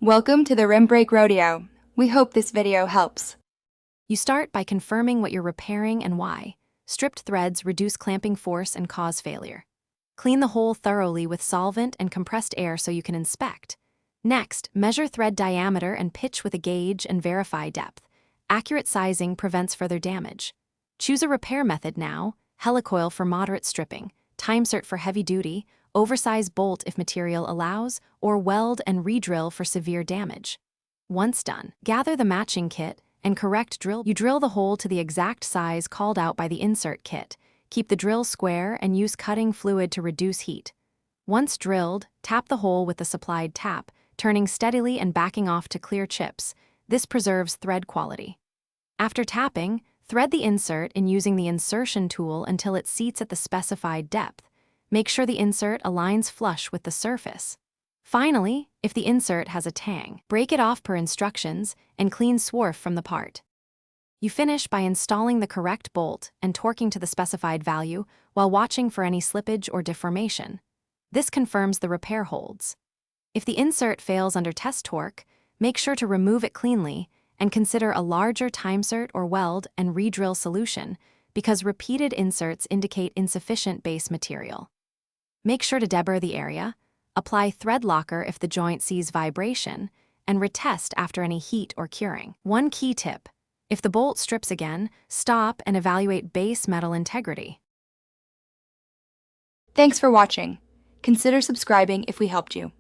Welcome to the Rim Break Rodeo. We hope this video helps. You start by confirming what you're repairing and why. Stripped threads reduce clamping force and cause failure. Clean the hole thoroughly with solvent and compressed air so you can inspect. Next, measure thread diameter and pitch with a gauge and verify depth. Accurate sizing prevents further damage. Choose a repair method now: helicoil for moderate stripping, timesert for heavy duty, oversized bolt if material allows, or weld and re-drill for severe damage. Once done, gather the matching kit and correct drill. You drill the hole to the exact size called out by the insert kit. Keep the drill square and use cutting fluid to reduce heat. Once drilled, tap the hole with the supplied tap, turning steadily and backing off to clear chips. This preserves thread quality. After tapping, thread the insert in using the insertion tool until it seats at the specified depth. Make sure the insert aligns flush with the surface. Finally, if the insert has a tang, break it off per instructions and clean swarf from the part. You finish by installing the correct bolt and torquing to the specified value while watching for any slippage or deformation. This confirms the repair holds. If the insert fails under test torque, make sure to remove it cleanly and consider a larger timesert or weld and re-drill solution, because repeated inserts indicate insufficient base material. Make sure to deburr the area, apply thread locker if the joint sees vibration, and retest after any heat or curing. One key tip: if the bolt strips again, stop and evaluate base metal integrity. Thanks for watching. Consider subscribing if we helped you.